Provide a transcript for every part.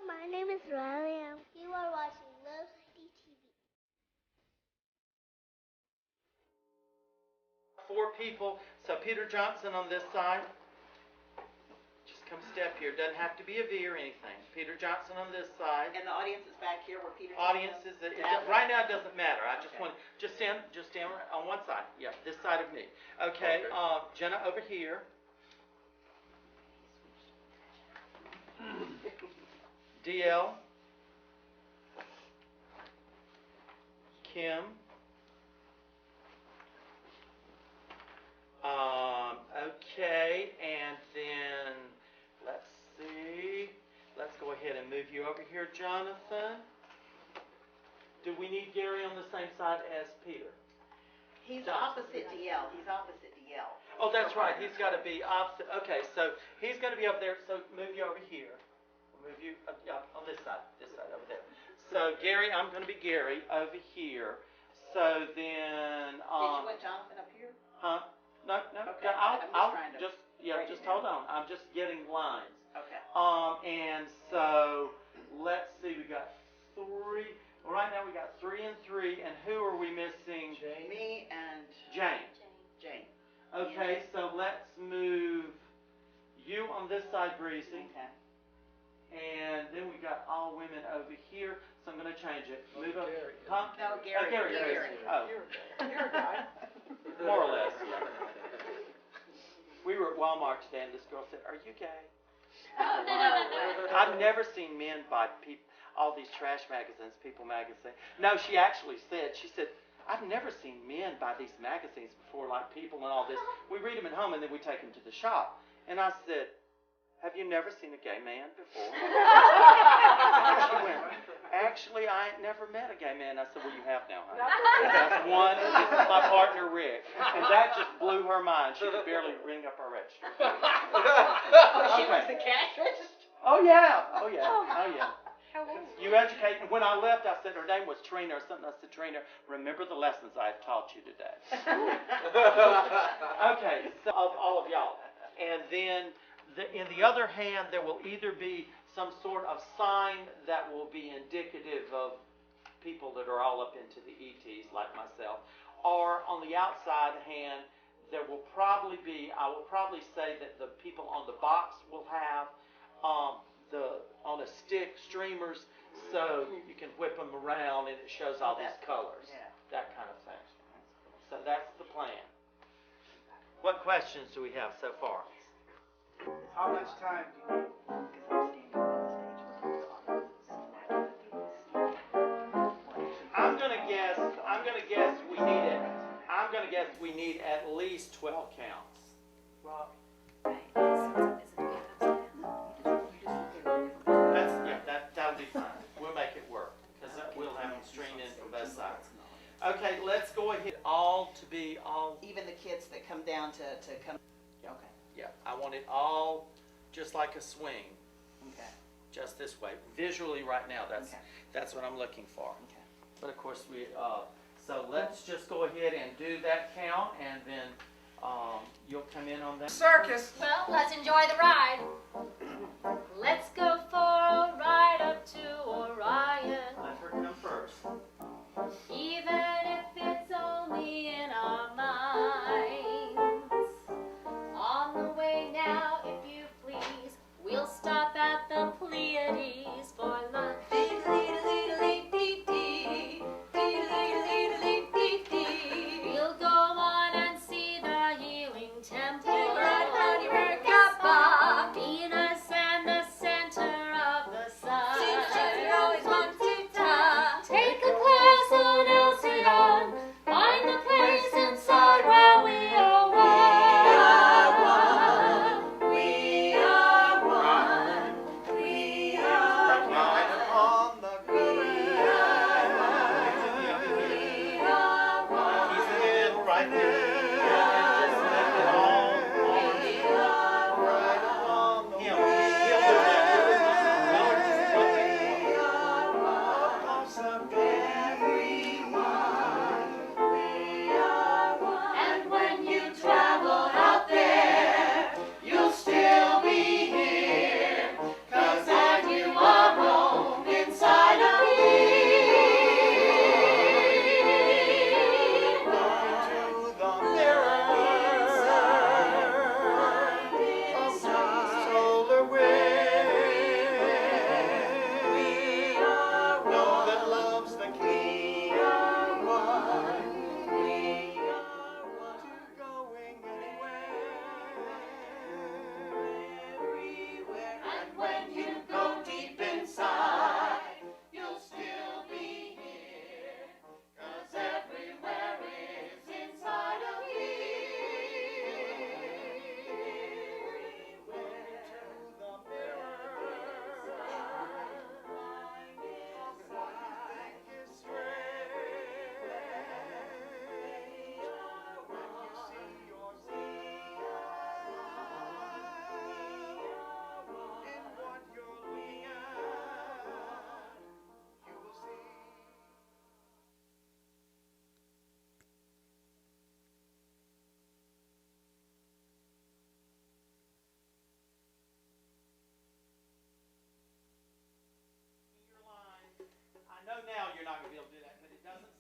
my name is Riley. You are watching GLoLady TV. 4 people. So Peter Johnson on this side. Just come step here. Doesn't have to be a V or anything. Peter Johnson on this side. And the audience is back here where Peter. Audience is right now. It doesn't matter. I just want just stand on one side. Yeah, this side of me. Okay. Jenna over here. DL. Kim. Okay, and then let's see. Let's go ahead and move you over here, Jonathan. Do we need Gary on the same side as Peter? He's opposite DL. He's opposite DL. Oh, that's right. He's got to be opposite. Okay, so he's going to be up there. So move you over here. Move you on this side over there. So Gary, I'm going to be Gary over here. So then. Did you want Jonathan up here? Huh? No. Okay. I'll just hold on. I'm just getting lines. Okay. And so let's see. We got 3. Well, right now we got 3 and 3. And who are we missing? Jane. Me and Jane. Jane. Okay, so let's move you on this side, Breezy. Okay. And then we got all women over here. So I'm going to change it. Move up. Gary. Huh? No, Gary. Gary. Oh. You're a guy. More or less, yeah. We were at Walmart today, and this girl said, "Are you gay?" Oh, no. I've never seen men buy all these trash magazines, People magazine. No, she actually said, "I've never seen men buy these magazines before, like People and all this. We read them at home, and then we take them to the shop." And I said, "Have you never seen a gay man before?" And she went, "Actually, I ain't never met a gay man." I said, "Well, you have now, huh?" That's one. This is my partner, Rick. And that just blew her mind. She could barely ring up our register. She was the cash register? Oh, yeah. How old? You educate. When I left, I said her name was Trina or something. I said, "Trina, remember the lessons I have taught you today." Okay, so of all of y'all. And then in the other hand, there will either be some sort of sign that will be indicative of people that are all up into the ETs like myself, or on the outside hand, there will probably be, I will probably say that the people on the box will have on a stick streamers, so you can whip them around and it shows all these colors, that kind of thing. So that's the plan. What questions do we have so far? How much time do you need? I'm gonna guess we need at least 12 counts. Well, That'll be fine. We'll make it work because we'll have them streamed in from both sides. Okay, let's go ahead. Even the kids that come down to come. Okay. Yeah, I want it all just like a swing. Okay. Just this way. Visually right now, that's what I'm looking for. Okay. But of course so let's just go ahead and do that count, and then you'll come in on that. circus. Well, let's enjoy the ride. Let's go for a ride up to Orion. Let her come first. Even if it's only in our minds. On the way now, if you please, we'll stop at the Pleiades for lunch. We'll go on and see the healing temple. Be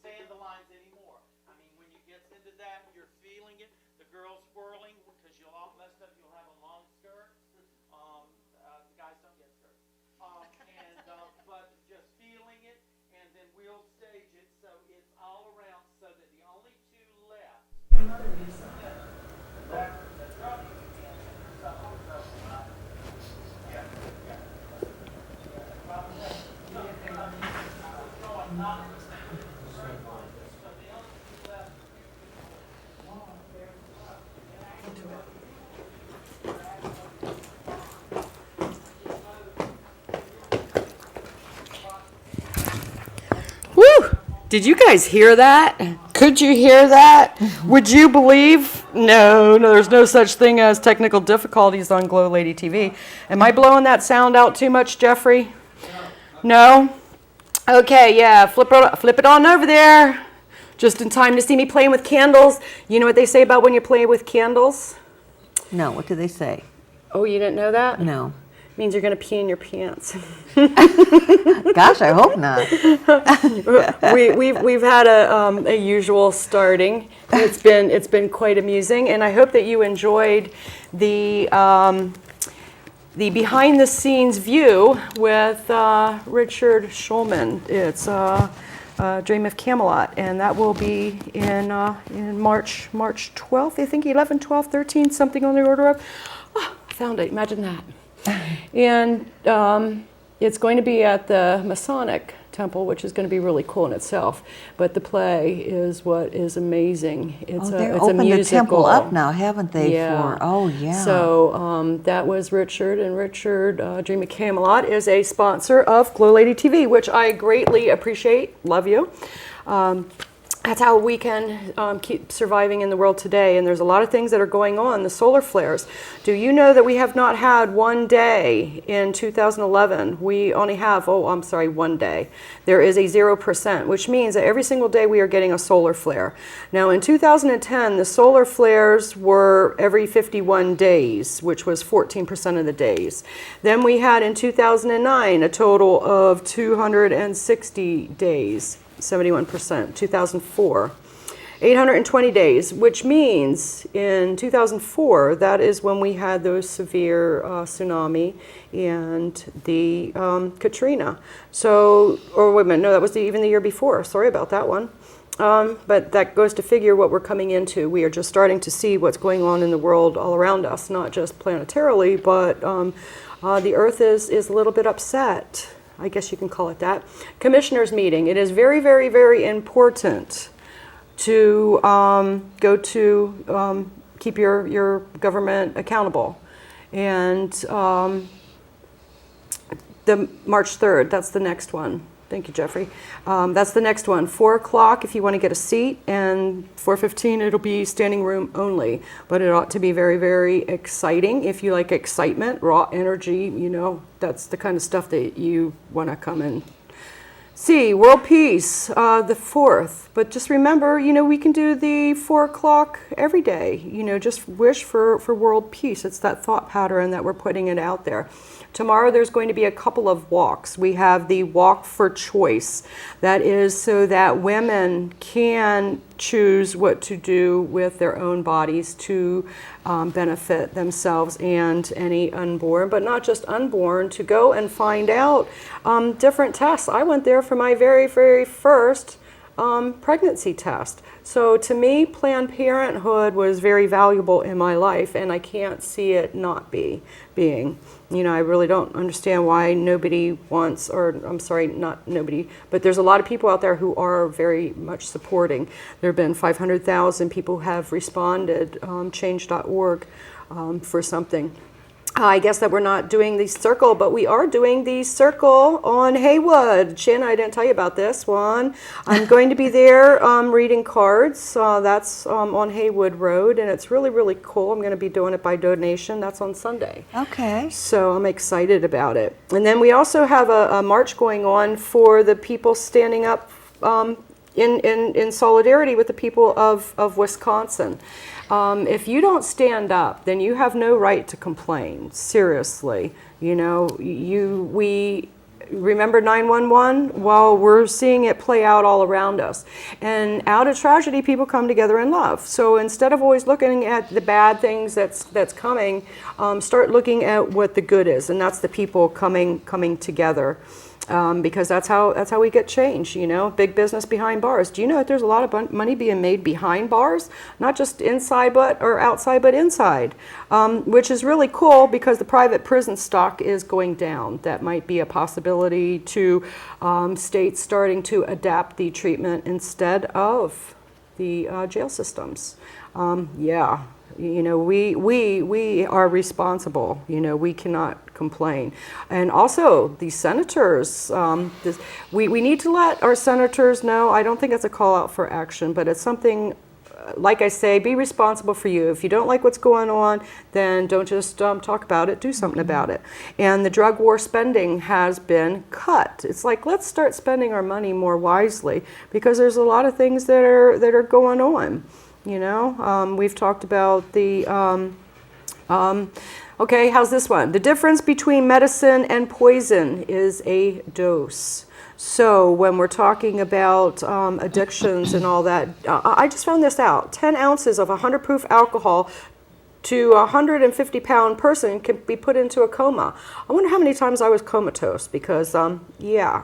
saying the lines anymore. I mean, when you get into that, you're feeling it. The girls whirling, because most of you'll have a long skirt. The guys don't get skirts. But just feeling it, and then we'll stage it so it's all around, so that the only two left. Woo! Did you guys hear that? Could you hear that? Would you believe? No, there's no such thing as technical difficulties on GLoLady TV. Am I blowing that sound out too much, Jeffrey? No? Okay, yeah, flip it on over there. Just in time to see me playing with candles. You know what they say about when you play with candles? No, what do they say? Oh, you didn't know that? No. Means you're going to pee in your pants. Gosh, I hope not. We've had a usual starting. It's been quite amusing, and I hope that you enjoyed the behind the scenes view with Richard Schulman. It's Dream of Camelot, and that will be in March 12th, I think 11, 12, 13, something on the order of. Oh, I found it. Imagine that. And it's going to be at the Masonic Temple, which is going to be really cool in itself. But the play is what is amazing. It's they're it's opened a musical. the temple up now, haven't they? Yeah. Oh, yeah. So that was Richard, and Richard, Dream of Camelot, is a sponsor of GLoLady TV, which I greatly appreciate. Love you. That's how we can keep surviving in the world today. And there's a lot of things that are going on. The solar flares. Do you know that we have not had one day in 2011? We only have, one day. There is a 0%, which means that every single day we are getting a solar flare. Now in 2010, the solar flares were every 51 days, which was 14% of the days. Then we had in 2009 a total of 260 days. 71%, 2004. 820 days, which means in 2004, that is when we had those severe tsunami and the Katrina. So, or wait a minute, no, that was even the year before. Sorry about that one. But that goes to figure what we're coming into. We are just starting to see what's going on in the world all around us, not just planetarily, but the Earth is a little bit upset. I guess you can call it that. Commissioners meeting. It is very, very, very important to go to keep your government accountable. And the March 3rd, that's the next one. Thank you, Jeffrey. That's the next one. 4 o'clock if you want to get a seat, and 4:15 it'll be standing room only. But it ought to be very, very exciting. If you like excitement, raw energy, that's the kind of stuff that you want to come and see. World peace, the 4th. But just remember, we can do the 4 o'clock every day. Just wish for world peace. It's that thought pattern that we're putting it out there. Tomorrow there's going to be a couple of walks. We have the walk for choice. That is so that women can choose what to do with their own bodies to benefit themselves and any unborn, but not just unborn, to go and find out different tests. I went there for my very, very first pregnancy test. So to me, Planned Parenthood was very valuable in my life, and I can't see it not being. I really don't understand why nobody wants, or I'm sorry, not nobody, but there's a lot of people out there who are very much supporting. There have been 500,000 people who have responded, change.org, for something. I guess that we're not doing the circle, but we are doing the circle on Haywood. Shannon, I didn't tell you about this one. I'm going to be there reading cards. That's on Haywood Road, and it's really, really cool. I'm going to be doing it by donation. That's on Sunday. Okay. So I'm excited about it. And then we also have a march going on for the people standing up in solidarity with the people of Wisconsin. If you don't stand up, then you have no right to complain. Seriously, we remember 911? Well, we're seeing it play out all around us. And out of tragedy, people come together in love. So instead of always looking at the bad things that's coming, start looking at what the good is, and that's the people coming together. Because that's how we get change, you know, big business behind bars. Do you know that there's a lot of money being made behind bars, not just inside or outside, but inside, which is really cool because the private prison stock is going down. That might be a possibility to states starting to adapt the treatment instead of the jail systems. Yeah. You know, we are responsible. You know, we cannot complain. And also, the senators, we need to let our senators know. I don't think it's a call out for action, but it's something, like I say, be responsible for you. If you don't like what's going on, then don't just talk about it, do something about it. And the drug war spending has been cut. It's like, let's start spending our money more wisely because there's a lot of things that are going on. You know, we've talked about the, okay, how's this one? The difference between medicine and poison is a dose. So when we're talking about addictions and all that, I just found this out. 10 ounces of 100 proof alcohol to a 150-pound person can be put into a coma. I wonder how many times I was comatose because, yeah,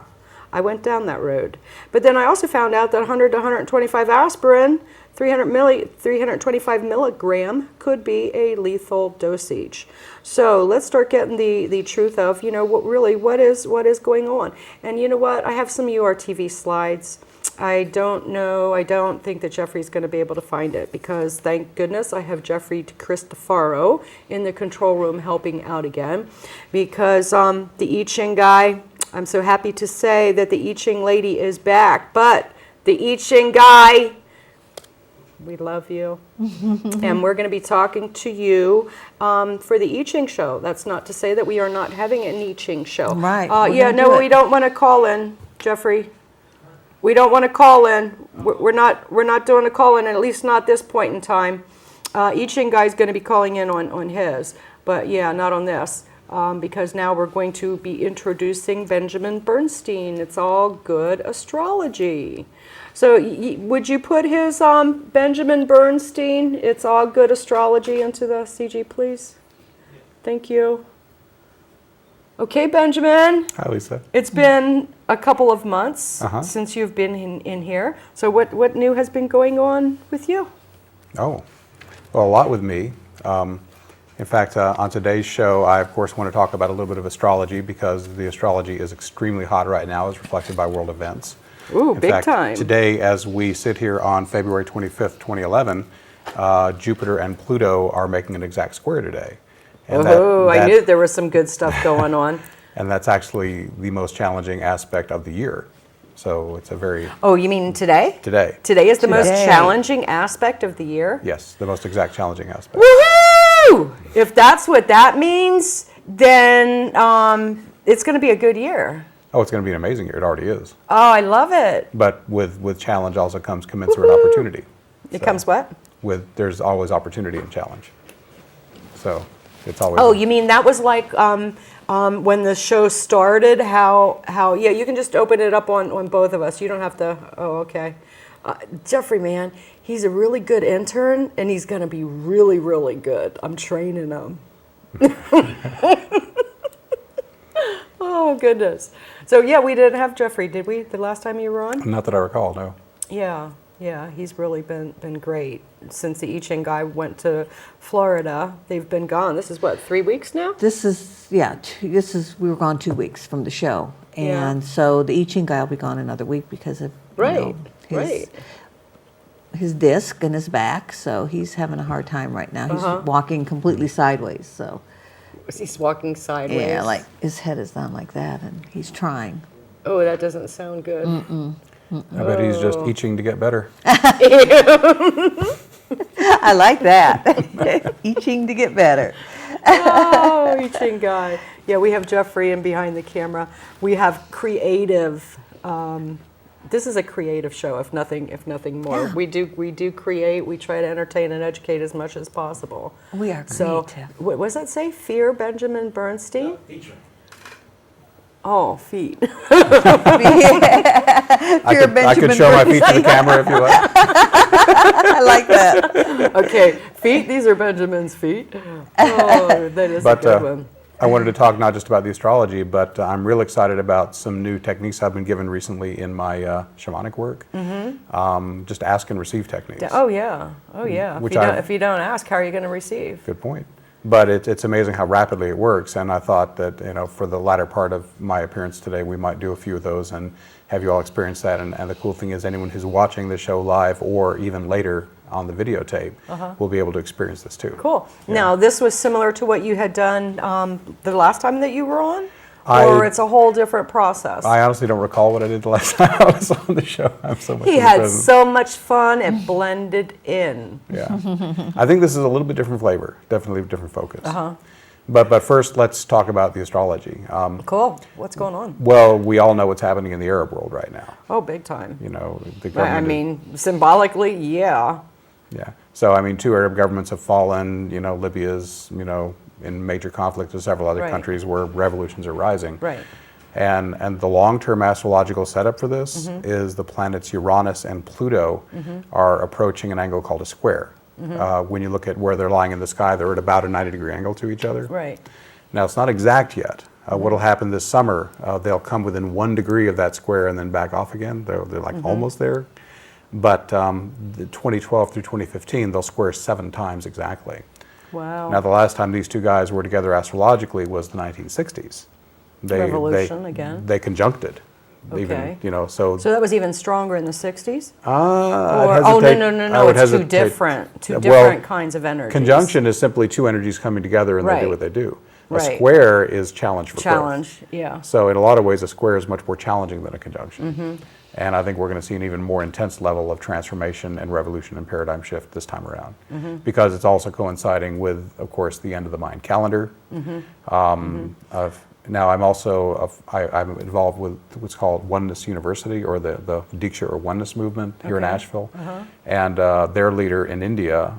I went down that road. But then I also found out that 100 to 125 aspirin, 325 milligram could be a lethal dosage. So let's start getting the truth of, you know, what is going on. And you know what? I have some URTV slides. I don't think that Jeffrey's going to be able to find it because thank goodness I have Jeffrey Cristofaro in the control room helping out again because the I Ching guy, I'm so happy to say that the I Ching lady is back, but the I Ching guy, we love you. And we're going to be talking to you for the I Ching show. That's not to say that we are not having an I Ching show. Right. Yeah, no, we don't want to call in, Jeffrey. We don't want to call in. We're not doing a call in, at least not this point in time. I Ching guy's going to be calling in on his, but yeah, not on this. Because now we're going to be introducing Benjamin Bernstein. It's all good astrology. So would you put his Benjamin Bernstein, It's All Good Astrology, into the CG, please? Thank you. Okay, Benjamin. Hi, Lisa. It's been a couple of months since you've been in here. So what new has been going on with you? Oh, well, a lot with me. In fact, on today's show, I, of course, want to talk about a little bit of astrology because the astrology is extremely hot right now, as reflected by world events. Ooh, In big fact, time. Today, as we sit here on February 25th, 2011, Jupiter and Pluto are making an exact square today. And I knew there was some good stuff going on. And that's actually the most challenging aspect of the year. So it's a very... Oh, you mean today? Today. Today is the most challenging aspect of the year? Yes, the most exact challenging aspect. Woohoo! If that's what that means, then it's going to be a good year. Oh, it's going to be an amazing year. It already is. Oh, I love it. But with challenge also comes commensurate opportunity. It comes what? There's always opportunity and challenge. So it's always... Oh, you mean that was like when the show started, how yeah, you can just open it up on both of us. You don't have to, oh, okay. Jeffrey, man, he's a really good intern, and he's going to be really, really good. I'm training him. Oh, goodness. So, yeah, we didn't have Jeffrey, did we, the last time you were on? Not that I recall, no. Yeah, he's really been great. Since the I Ching guy went to Florida, they've been gone. This is what, 3 weeks now? We were gone 2 weeks from the show. And so the I Ching guy will be gone another week because of his disc and his back. So he's having a hard time right now. He's walking completely sideways. So he's walking sideways. Yeah, like his head is down like that, and he's trying. Oh, that doesn't sound good. I bet he's just itching to get better. I like that. Itching to get better. Oh, I Ching guy. Yeah, we have Jeffrey in behind the camera. We have creative. This is a creative show, if nothing more. Yeah. We do create. We try to entertain and educate as much as possible. We are creative. So, what does that say? Fear Benjamin Bernstein? Oh, feet. I could show my feet to the camera if you like. I like that. Okay, feet. These are Benjamin's feet. Oh, that is a good one. I wanted to talk not just about the astrology, but I'm real excited about some new techniques I've been given recently in my shamanic work. Just ask and receive techniques. Oh yeah, oh yeah. If you don't ask, how are you going to receive? Good point. But it's amazing how rapidly it works, and I thought that for the latter part of my appearance today, we might do a few of those and have you all experience that. And the cool thing is, anyone who's watching the show live or even later on the videotape will be able to experience this too. Cool. Yeah. Now, this was similar to what you had done the last time that you were on? Or it's a whole different process? I honestly don't recall what I did the last time I was on the show. I'm so much He had so much fun, it blended in. Yeah. I think this is a little bit different flavor, definitely a different focus. But first, let's talk about the astrology. Cool. What's going on? Well, we all know what's happening in the Arab world right now. Oh, big time. The government. I mean, symbolically, yeah. Yeah. So, I mean, 2 Arab governments have fallen. Libya's, in major conflict with several other countries where revolutions are rising. Right. And the long-term astrological setup for this is the planets Uranus and Pluto are approaching an angle called a square. When you look at where they're lying in the sky, they're at about a 90-degree angle to each other. Right. Now, it's not exact yet. What will happen this summer, they'll come within 1 degree of that square and then back off again. They're like almost there. But the 2012 through 2015, they'll square 7 times exactly. Wow. Now, the last time these 2 guys were together astrologically was the 1960s. Revolution again. They conjuncted. Okay. Even, so that was even stronger in the 60s? No. It's two different kinds of energies. Conjunction is simply 2 energies coming together and they do what they do. A square is challenge for growth. Yeah. So in a lot of ways, a square is much more challenging than a conjunction. And I think we're going to see an even more intense level of transformation and revolution and paradigm shift this time around. Because it's also coinciding with, of course, the end of the Mayan calendar. Now I'm also I'm involved with what's called Oneness University, or the Diksha or Oneness movement here in Asheville. And their leader in India,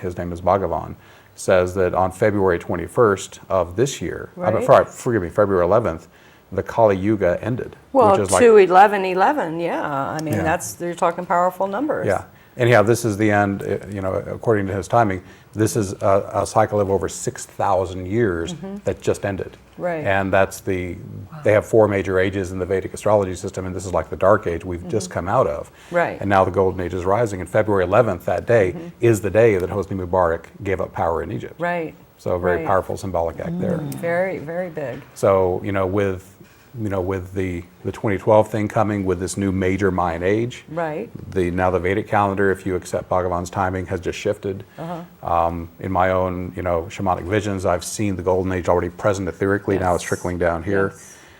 his name is Bhagavan, says that on February 21st of this year, February 11th, the Kali Yuga ended. Well, which is 2/11/11, yeah. I mean, you're talking powerful numbers. Yeah. Anyhow, this is the end, according to his timing, this is a cycle of over 6,000 years that just ended. Right. And they have 4 major ages in the Vedic astrology system, and this is like the dark age we've just come out of. Right. And now the golden age is rising, and February 11th, that day, is the day that Hosni Mubarak gave up power in Egypt. Right. So a very powerful symbolic act there. Very, very big. So, with the 2012 thing coming, with this new major Mayan age, now the Vedic calendar, if you accept Bhagavan's timing, has just shifted. In my own shamanic visions, I've seen the golden age already present etherically. Now it's trickling down here.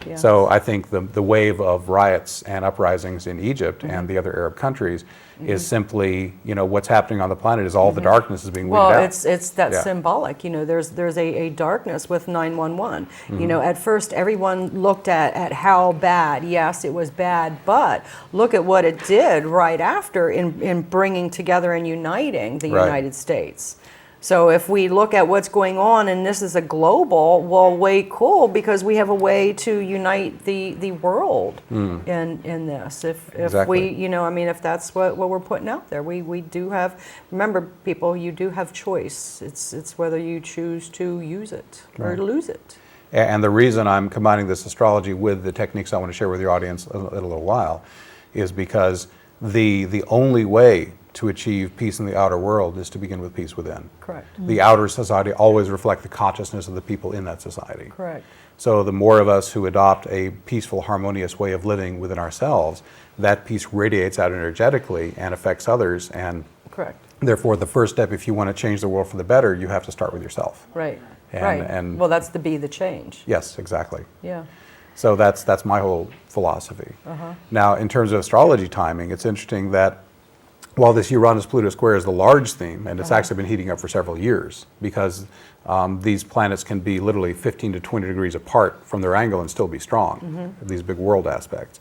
Yes. So I think the wave of riots and uprisings in Egypt and the other Arab countries is simply, what's happening on the planet is all the darkness is being weeded out. Well, it's that symbolic. There's a darkness with 911. At first everyone looked at how bad. Yes, it was bad, but look at what it did right after in bringing together and uniting the United States. So if we look at what's going on, and this is a global, way cool, because we have a way to unite the world in this. If we, if that's what we're putting out there, we do have. Remember, people, you do have choice. It's whether you choose to use it or lose it. And the reason I'm combining this astrology with the techniques I want to share with your audience in a little while is because the only way to achieve peace in the outer world is to begin with peace within. Correct. The outer society always reflects the consciousness of the people in that society. Correct. So the more of us who adopt a peaceful, harmonious way of living within ourselves, that peace radiates out energetically and affects others. And therefore, the first step, if you want to change the world for the better, you have to start with yourself. Right. And well, that's be the change. Yes, exactly. Yeah. So that's my whole philosophy. Now, in terms of astrology timing, it's interesting that while this Uranus-Pluto square is the large theme, and it's actually been heating up for several years, because these planets can be literally 15 to 20 degrees apart from their angle and still be strong, these big world aspects.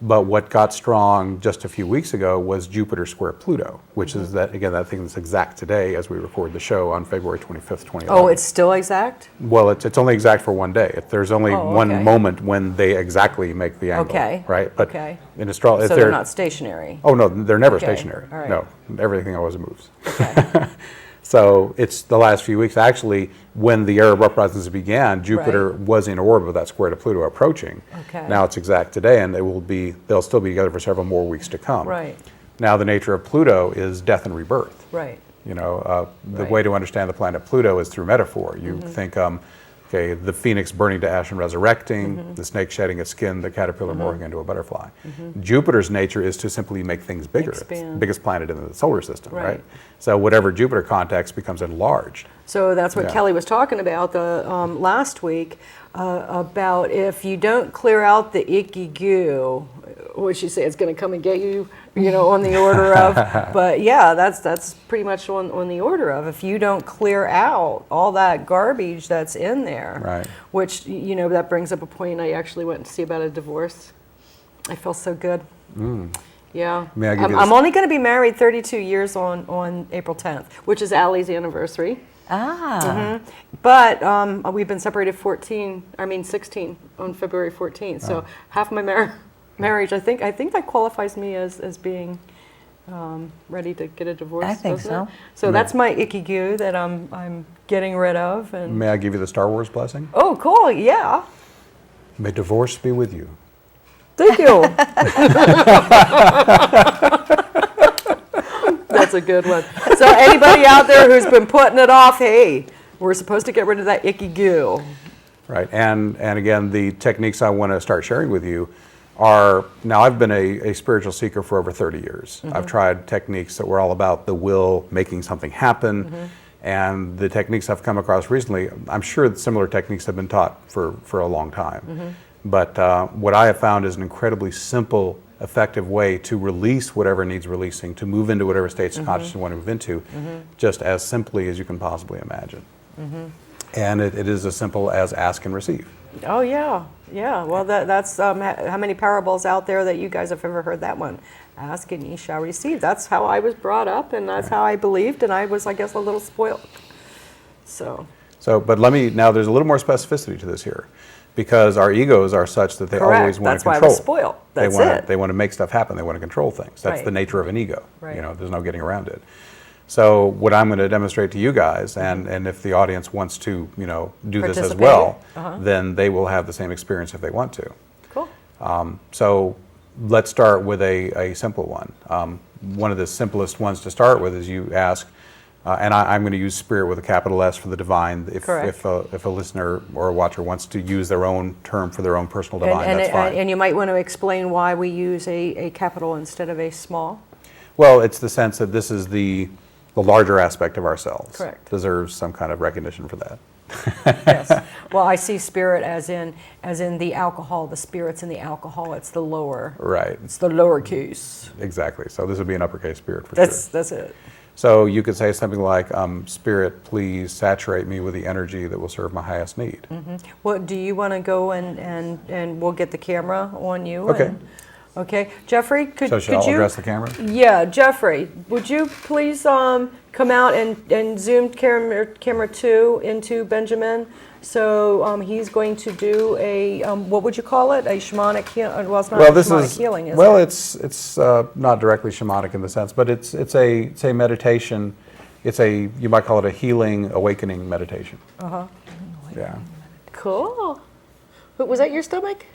But what got strong just a few weeks ago was Jupiter square Pluto, which is that thing that's exact today as we record the show on February 25th, 2011. Oh, it's still exact? Well, it's only exact for one day. There's only one moment when they exactly make the angle. Okay. Right? But okay. in astrology, so they're not stationary. Oh no, they're never Okay. stationary. All right. No, everything always moves. Okay. So it's the last few weeks. Actually, when the Arab uprisings began, Jupiter was in orbit with that square to Pluto approaching. Okay. Now it's exact today, and they'll still be together for several more weeks to come. Right. Now the nature of Pluto is death and rebirth. Right. You know, the Right. way to understand the planet Pluto is through metaphor. You think, okay, the phoenix burning to ash and resurrecting, the snake shedding its skin, the caterpillar morphing into a butterfly. Jupiter's nature is to simply make things bigger. It's the Expand. biggest planet in the solar system, Right. right? So whatever Jupiter contacts becomes enlarged. So that's what Yeah. Kelly was talking about the last week, about if you don't clear out the icky goo, what she say, it's going to come and get you, you know, on the order of. But yeah, that's pretty much on the order of. If you don't clear out all that garbage that's in there, Right. which, you know, that brings up a point. I actually went to see about a divorce. I feel so good. Yeah. May I give you I'm this- only going to be married 32 years on April 10th, which is Allie's anniversary. Ah. But we've been separated 16 on February 14th. So half my marriage, I think that qualifies me as being ready to get a divorce. I think doesn't so. it? So that's my icky goo that I'm getting rid of. And May I give you the Star Wars blessing? oh, cool! Yeah, May divorce be with you. thank you. That's a good one. So anybody out there who's been putting it off, hey, we're supposed to get rid of that icky goo. Right, and again, the techniques I want to start sharing with you are, now I've been a spiritual seeker for over 30 years. I've tried techniques that were all about the will, making something happen, and the techniques I've come across recently, I'm sure that similar techniques have been taught for a long time. But what I have found is an incredibly simple, effective way to release whatever needs releasing, to move into whatever states of consciousness you want to move into, just as simply as you can possibly imagine. And it is as simple as ask and receive. Oh yeah, yeah. Well, that's how many parables out there that you guys have ever heard that one? Ask and ye shall receive. That's how I was brought up, and that's how I believed, and I was, I guess, a little spoiled. So, but now there's a little more specificity to this here, because our egos are such that they correct. always want That's to why control. I was spoiled. That's it. They want to make stuff happen. They want to control things. That's Right. the nature of an ego. Right. You know, there's no getting around it. So what I'm going to demonstrate to you guys, and if the audience wants to, you know, do this as Participate. well, then they will have the same experience if they want to. Cool. So let's start with a simple one. One of the simplest ones to start with is you ask, and I'm going to use spirit with a capital S for the divine. If a listener or a watcher wants to use their own term for their own personal divine, that's fine. And you might want to explain why we use a capital instead of a small. Well, it's the sense that this is the larger aspect of ourselves. Correct. Deserves some kind of recognition for that. Yes. Well, I see spirit as in the alcohol. The spirit's in the alcohol. It's the lower. Right. It's the lowercase. Exactly. So this would be an uppercase spirit for That's sure. that's it. So you could say something like, Spirit, please saturate me with the energy that will serve my highest need. Well, do you want to go and we'll get the camera on you? Okay. Okay, Jeffrey, could So shall I you address the camera? Yeah, Jeffrey, would you please come out and zoom camera 2 into Benjamin? So he's going to do a what would you call it? A shamanic healing? Well, it's not shamanic healing, is it? It's not directly shamanic in the sense, but it's a meditation. You might call it a healing, awakening meditation. Yeah. Cool. Was that your stomach?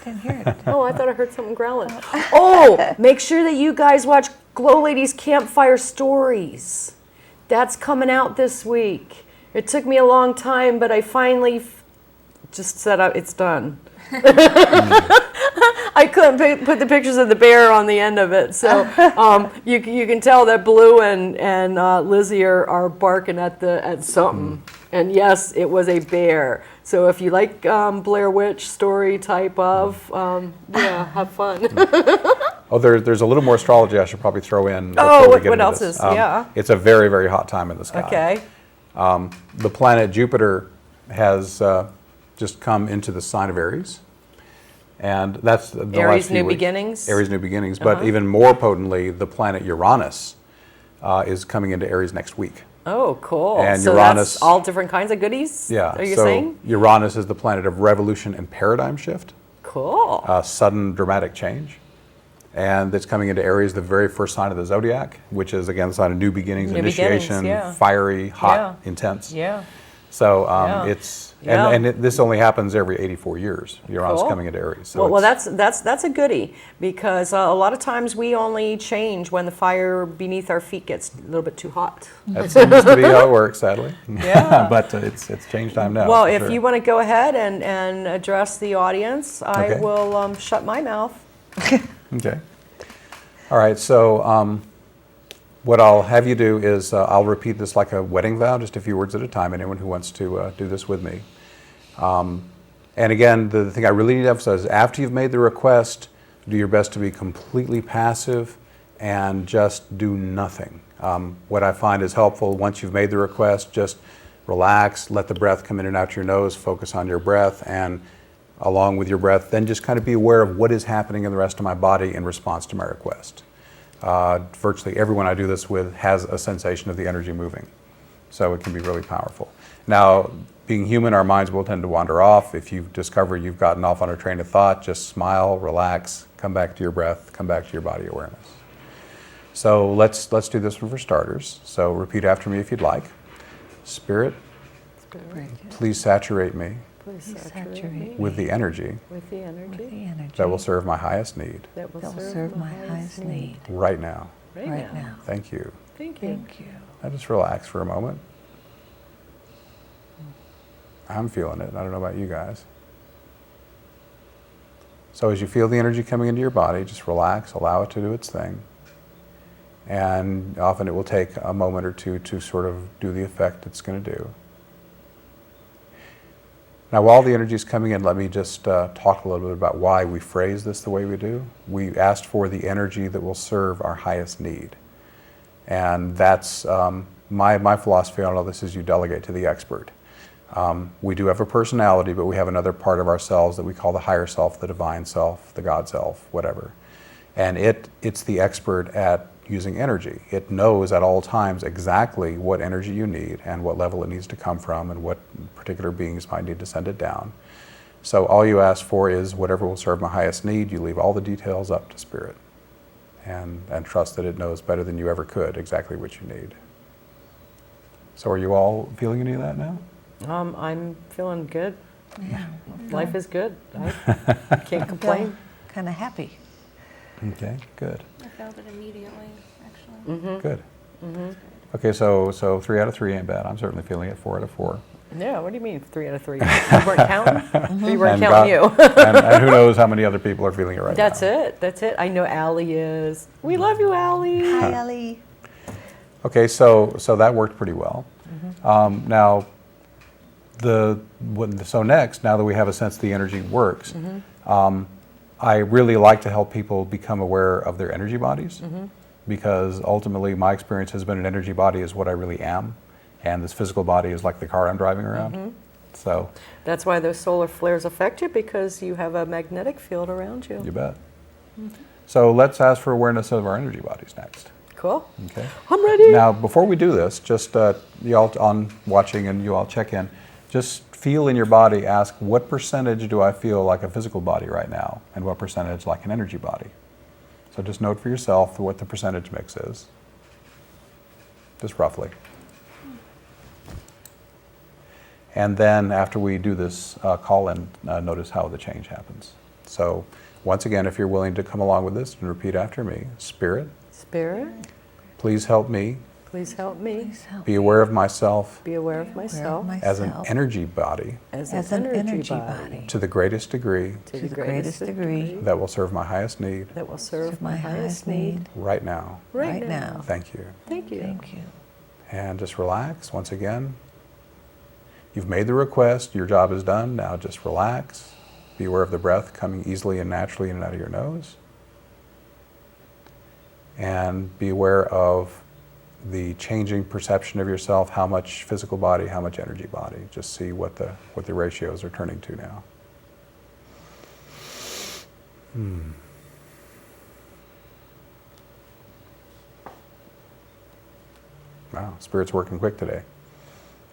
Didn't hear it. Oh, I thought I heard something growling. Oh, make sure that you guys watch GLoLady's Campfire Stories. That's coming out this week. It took me a long time, but I finally just said it's done. I couldn't put the pictures of the bear on the end of it, so you can tell that Blue and Lizzie are barking at something. And yes, it was a bear. So if you like Blair Witch story type of, yeah, have fun. Oh, there's a little more astrology I should probably throw in. Oh, before we get what into else this. is, yeah. It's a very, very hot time in the sky. Okay. The planet Jupiter has just come into the sign of Aries. And that's the last Aries few New weeks. Beginnings. Aries New Beginnings. But even more potently, the planet Uranus is coming into Aries next week. Oh, cool. And so Uranus, that's all different kinds of goodies? yeah. Are you so saying? Uranus is the planet of revolution and paradigm shift. Cool. Sudden dramatic change. And it's coming into Aries, the very first sign of the zodiac, which is again the sign of new beginnings, New initiation, beginnings, yeah. fiery, hot, intense. Yeah. So Yeah. it's Yeah. and this only happens every 84 years. Uranus Cool. coming into Aries. So Well, it's- that's a goodie, because a lot of times we only change when the fire beneath our feet gets a little bit too hot. that seems to be how it works, sadly. Yeah. But it's change time now. Well, for if sure. you want to go ahead and address the audience, I Okay. will shut my mouth. Okay. All right. So what I'll have you do is I'll repeat this like a wedding vow, just a few words at a time. Anyone who wants to do this with me. And again, the thing I really need to emphasize is after you've made the request, do your best to be completely passive and just do nothing. What I find is helpful once you've made the request, just relax, let the breath come in and out your nose, focus on your breath, and along with your breath, then just kind of be aware of what is happening in the rest of my body in response to my request. Virtually everyone I do this with has a sensation of the energy moving. So it can be really powerful. Now, being human, our minds will tend to wander off. If you discover you've gotten off on a train of thought, just smile, relax, come back to your breath, come back to your body awareness. So let's do this one for starters. So repeat after me if you'd like. Spirit, please saturate me Please saturate me with the energy with the energy that will serve my highest need that will serve my highest need right now. right now. Thank you. Thank you. Thank you. Now just relax for a moment. I'm feeling it. I don't know about you guys. So as you feel the energy coming into your body, just relax, allow it to do its thing. And often it will take a moment or two to sort of do the effect it's going to do. Now, while the energy is coming in, let me just talk a little bit about why we phrase this the way we do. We asked for the energy that will serve our highest need. And that's my philosophy on all this is you delegate to the expert. We do have a personality, but we have another part of ourselves that we call the higher self, the divine self, the God self, whatever. And it's the expert at using energy. It knows at all times exactly what energy you need and what level it needs to come from and what particular beings might need to send it down. So all you ask for is whatever will serve my highest need. You leave all the details up to Spirit and trust that it knows better than you ever could exactly what you need. So are you all feeling any of that now? I'm feeling good. Yeah. Life is good. I can't complain. Kind of happy. Okay, good. I felt it immediately, actually. Good. Okay, so 3 out of 3 ain't bad. I'm certainly feeling it 4 out of 4. Yeah, what do you mean 3 out of 3? You weren't counting? You weren't And counting you. and who knows how many other people are feeling it right That's now. it. I know Allie is. We love you, Allie. Hi, Ellie. Okay, so that worked pretty well. Now, so next, now that we have a sense the energy works, I really like to help people become aware of their energy bodies, because ultimately my experience has been an energy body is what I really am, and this physical body is like the car I'm driving around. So That's why those solar flares affect you, because you have a magnetic field around you. you bet. So let's ask for awareness of our energy bodies next. Cool. Okay. I'm ready. Now, before we do this, just you all on watching and you all check in, just feel in your body, ask what percentage do I feel like a physical body right now and what percentage like an energy body. So just note for yourself what the percentage mix is, just roughly. And then after we do this call in, notice how the change happens. So once again, if you're willing to come along with this and repeat after me, Spirit, please help me Please help me be aware of myself be aware of myself as an energy body as an energy body to the greatest degree to the greatest degree that will serve my highest need that will serve my highest need right now. right now. Thank you. Thank you. Thank you. And just relax once again. You've made the request, your job is done, now just relax. Be aware of the breath coming easily and naturally in and out of your nose. And be aware of the changing perception of yourself, how much physical body, how much energy body. Just see what the ratios are turning to now. Wow, Spirit's working quick today.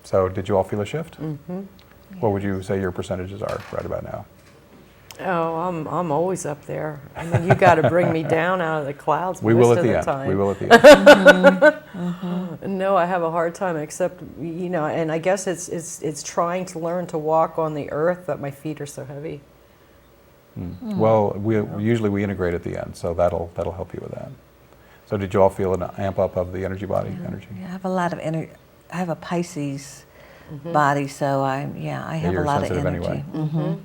So did you all feel a shift? Mm-hmm. What would you say your percentages are right about now? Oh, I'm always up there. I mean, you got to bring me down out of the clouds We most will at of the the end. time. We will at the end. No, I have a hard time, except, you know, and I guess it's trying to learn to walk on the earth that my feet are so heavy. Well, usually we integrate at the end, so that'll help you with that. So did you all feel an amp up of the energy body energy? Yeah, I have a lot of energy. I have a Pisces body, so I have a you're lot of sensitive energy. anyway.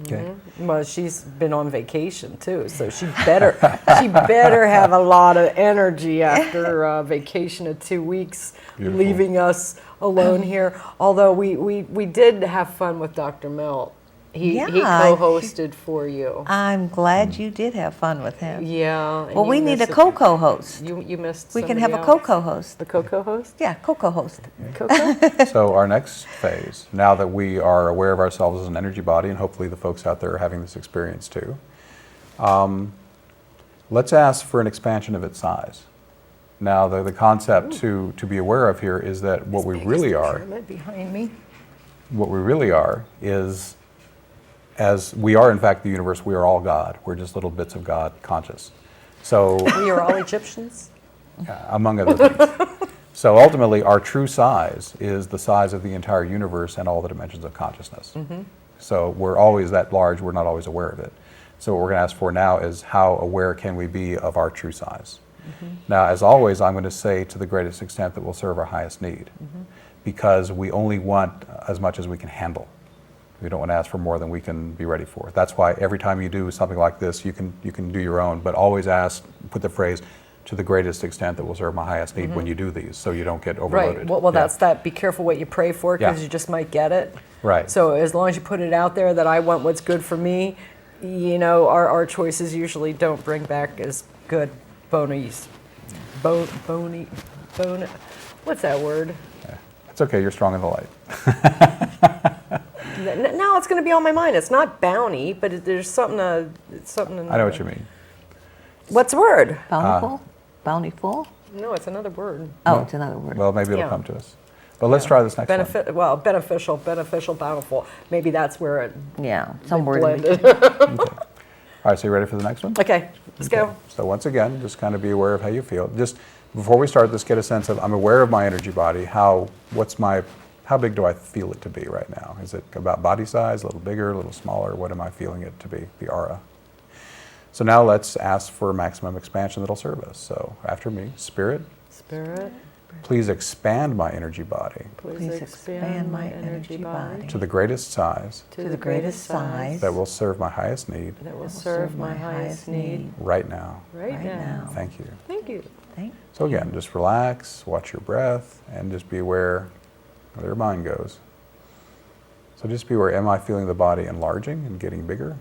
Okay. Well, she's been on vacation too, so she better have a lot of energy after a vacation of 2 weeks, Beautiful. leaving us alone here. Although we did have fun with Dr. Melt. He co-hosted for you. I'm glad you did have fun with him. Yeah. and Well, you we need a missed co-host. You missed. We can somebody have a else. co-host. The co-host. Yeah, co-host. Coco. So our next phase, now that we are aware of ourselves as an energy body, and hopefully the folks out there are having this experience too, let's ask for an expansion of its size. Now, the concept to be aware of here is that what we really are, Pyramid behind me. what we really are is, as we are in fact the universe, we are all God. We're just little bits of God conscious. So, We are all Egyptians. among other things. So ultimately, our true size is the size of the entire universe and all the dimensions of consciousness. So we're always that large, we're not always aware of it. So what we're going to ask for now is how aware can we be of our true size? Now, as always, I'm going to say to the greatest extent that will serve our highest need, because we only want as much as we can handle. We don't want to ask for more than we can be ready for. That's why every time you do something like this, you can do your own, but always ask, put the phrase, to the greatest extent that will serve my highest need when you do these, so you don't get overloaded. Right. Well, Yeah. that's that. Be careful what you pray for, because Yeah. you just might get it. Right. So as long as you put it out there that I want what's good for me, you know, our choices usually don't bring back as good bonies. Bony. What's that word? It's okay, you're strong in the light. Now it's going to be on my mind. It's not bounty, but there's something. Something. I know what you mean. What's the word? Bountiful? Bountiful? No, it's another word. Oh, it's another word. Well, maybe it'll Yeah. come to us. But let's try this next one. Beneficial, bountiful. Maybe that's where it Yeah, some word. in blended. All right, so you ready for the next one? Okay, let's go. So once again, just kind of be aware of how you feel. Just before we start this, get a sense of, I'm aware of my energy body. How big do I feel it to be right now? Is it about body size, a little bigger, a little smaller? What am I feeling it to be, the aura? So now let's ask for maximum expansion that'll serve us. So after me, Spirit, Spirit, please expand my energy body please expand my energy body to the greatest size to the greatest size that will serve my highest need that will serve my highest need right now. right now. Thank you. Thank you. So again, just relax, watch your breath, and just be aware of where your mind goes. So just be aware, am I feeling the body enlarging and getting bigger?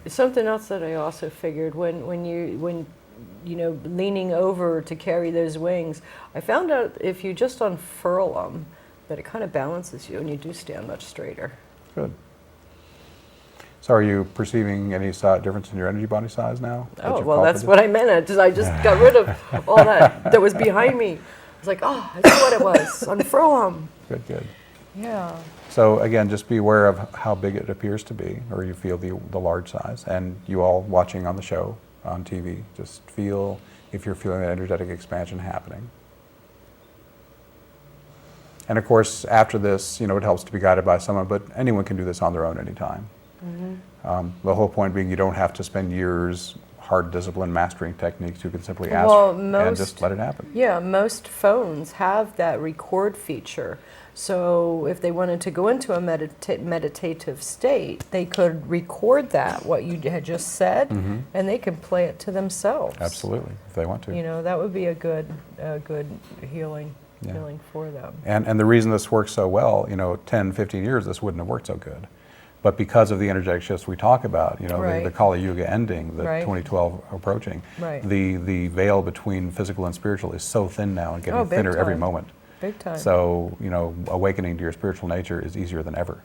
Something else that I also figured when you know, leaning over to carry those wings, I found out if you just unfurl them, that it kind of balances you and you do stand much straighter. Good. So are you perceiving any difference in your energy body size now? Oh, well, that's what I meant. I just got rid of all that was behind me. I was like, oh, I see what it was. Unfurl them. Good, good. Yeah. So again, just be aware of how big it appears to be, or you feel the large size. And you all watching on the show, on TV, just feel if you're feeling that energetic expansion happening. And of course, after this, you know, it helps to be guided by someone, but anyone can do this on their own anytime. The whole point being you don't have to spend years hard discipline mastering techniques. You can simply ask and just let it happen. Yeah, most phones have that record feature. So if they wanted to go into a meditative state, they could record that, what you had just said, and they can play it to themselves. Absolutely, if they want to. You know, that would be a good healing for them. And the reason this works so well, you know, 10, 15 years, this wouldn't have worked so good. But because of the energetic shifts we talk about, you know, the Kali Yuga ending, the 2012 approaching, the veil between physical and spiritual is so thin now and getting thinner every moment. Big time. So, you know, awakening to your spiritual nature is easier than ever.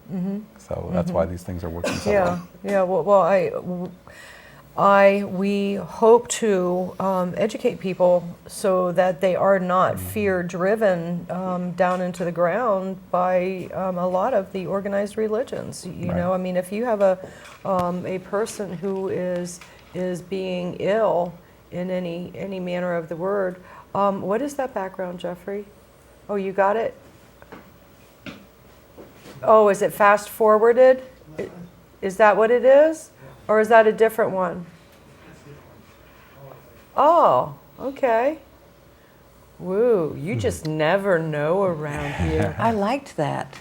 So that's why these things are working so well. Yeah. We hope to educate people so that they are not fear-driven down into the ground by a lot of the organized religions. You know, I mean, if you have a person who is being ill in any manner of the word, what is that background, Jeffrey? Oh, you got it? Oh, is it fast-forwarded? Is that what it is? Or is that a different one? Oh, okay. Woo, you just never know around here. I liked that.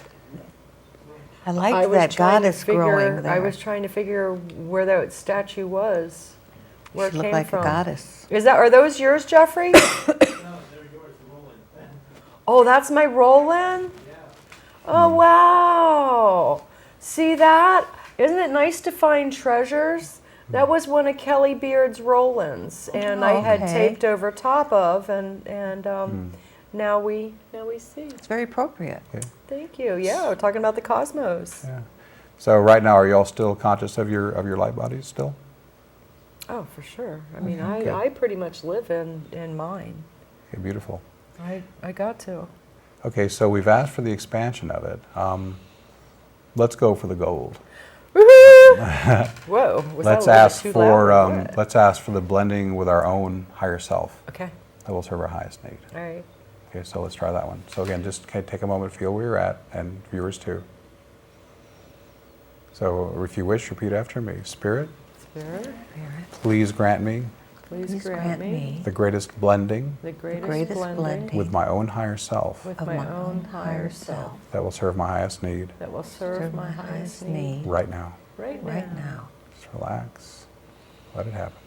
I I liked was that trying to goddess growing figure- there. I was trying to figure where that statue was, where She it looked came like from. a goddess. Are those yours, Jeffrey? Oh, that's my Roland? Oh, wow. See that? Isn't it nice to find treasures? That was one of Kelly Beard's Rolands, and I had Okay. taped over top of, and now we see. It's very appropriate. Thank you. Yeah, we're talking about the cosmos. Yeah. So right now, are you all still conscious of your light bodies still? Oh, for sure. I mean, Okay. I pretty much live in mine. Okay, beautiful. I got to. Okay, so we've asked for the expansion of it. Let's go for the gold. Woohoo! Whoa, was Let's that a little ask bit too for loud or what? let's ask for the blending with our own higher self Okay, that will serve our highest need. all right. Okay, so let's try that one. So again, just take a moment, feel where you're at, and viewers too. So if you wish, repeat after me. Spirit, Spirit, please grant me please grant me the greatest blending the greatest greatest blending blending with my own higher self with of my own higher self that will serve my highest need that will serve my highest need right now. right now. Just relax. Let it happen.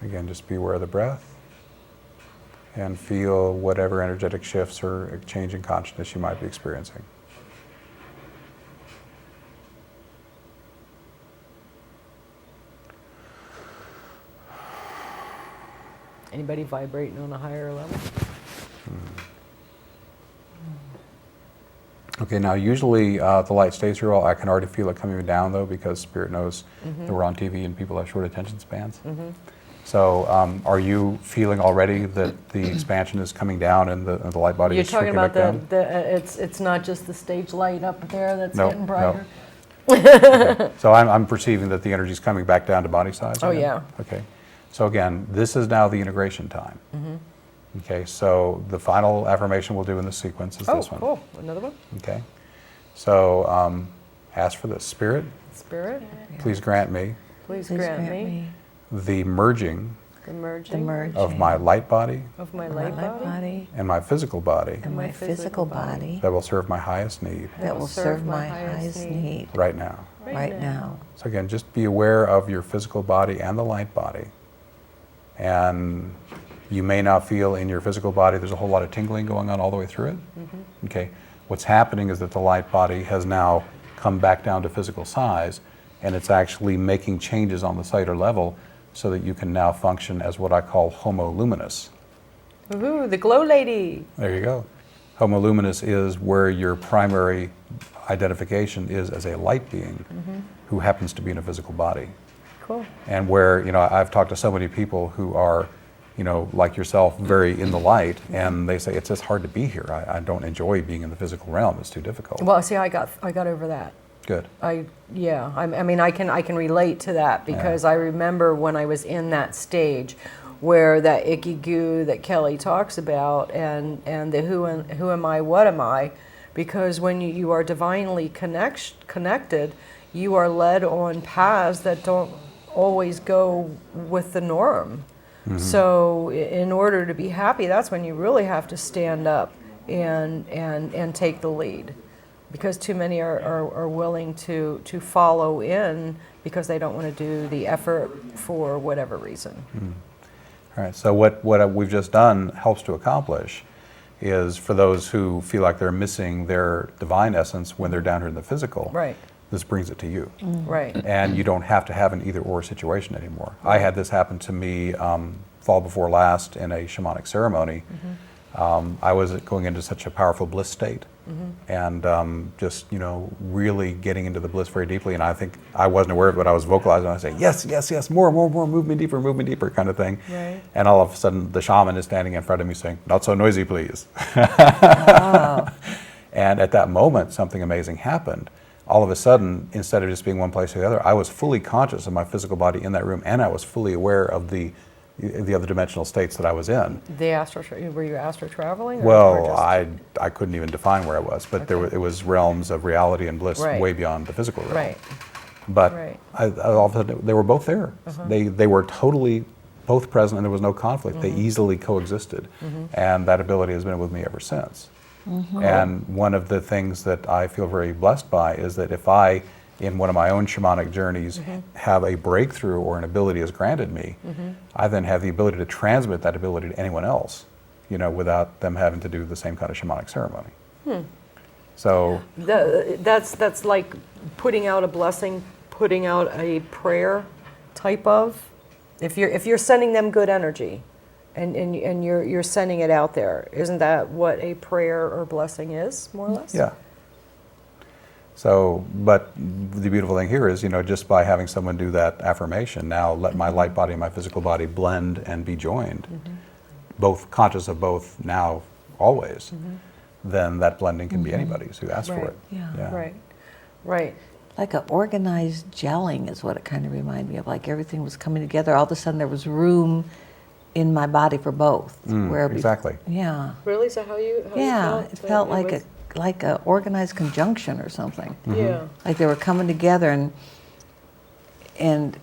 Again, just be aware of the breath and feel whatever energetic shifts or change in consciousness you might be experiencing. Anybody vibrating on a higher level? Okay, now usually the light stays here all. I can already feel it coming down though because Spirit knows that we're on TV and people have short attention spans. So are you feeling already that the expansion is coming down and the light body You're is talking shrinking about back down? it's not just the stage light up there that's No, getting no. brighter. Okay. So I'm perceiving that the energy is coming back down to body size. Oh, again? yeah. Okay. So again, this is now the integration time. Okay, so the final affirmation we'll do in the sequence is Oh, this one. cool. Another one. Okay. So ask for this. Spirit, Spirit, please grant me please Please grant me the merging the the merging merging of my light body of my my light light body body and my physical body and my physical body that will serve my highest need that will serve my highest need right now. right now. So again, just be aware of your physical body and the light body. And you may not feel in your physical body, there's a whole lot of tingling going on all the way through it. Okay. What's happening is that the light body has now come back down to physical size, and it's actually making changes on the cellular level so that you can now function as what I call homo luminous. Woohoo, the GLoLady. There you go. Homo luminous is where your primary identification is as a light being who happens to be in a physical body. Cool. And where, you know, I've talked to so many people who are, you know, like yourself, very in the light, and they say it's just hard to be here. I don't enjoy being in the physical realm. It's too difficult. Well, see, I got over that. Good. I mean, I can relate to that because I remember when I was in that stage where that icky goo that Kelly talks about and the who am I, what am I, because when you are divinely connected, you are led on paths that don't always go with the norm. So in order to be happy, that's when you really have to stand up and take the lead. Because too many are willing to follow in because they don't want to do the effort for whatever reason. All right, so what we've just done helps to accomplish is for those who feel like they're missing their divine essence when they're down here in the physical, Right. this brings it to you. Right. And you don't have to have an either-or situation anymore. I had this happen to me fall before last in a shamanic ceremony I was going into such a powerful bliss state, and just really getting into the bliss very deeply. And I think I wasn't aware of it, but I was vocalizing. I was saying, yes, yes, yes, more, move me deeper, kind of thing. Right. And all of a sudden, the shaman is standing in front of me saying, "Not so noisy, please." Wow. And at that moment, something amazing happened. All of a sudden, instead of just being one place or the other, I was fully conscious of my physical body in that room, and I was fully aware of the other dimensional states that I was in. Were you astro traveling? Well, I couldn't even define where I was, but it was realms of reality and bliss way beyond the physical realm. Right. But all of a sudden, they were both there. They were totally both present, and there was no conflict. They easily coexisted, and that ability has been with me ever since. And one of the things that I feel very blessed by is that if I, in one of my own shamanic journeys, have a breakthrough or an ability is granted me, I then have the ability to transmit that ability to anyone else, without them having to do the same kind of shamanic ceremony. So that's like putting out a blessing, putting out a prayer type of. If you're sending them good energy, and you're sending it out there, isn't that what a prayer or blessing is, more or less? Yeah. So, but the beautiful thing here is, just by having someone do that affirmation, now let my light body and my physical body blend and be joined, both conscious of both now, always, then that blending can be anybody's who asks for it. Yeah. Right. Like an organized gelling is what it kind of reminded me of. Like everything was coming together. All of a sudden there was room in my body for both. Exactly. Yeah. Really? Is that how you felt? It felt like a organized conjunction or something. Yeah. Like they were coming together, and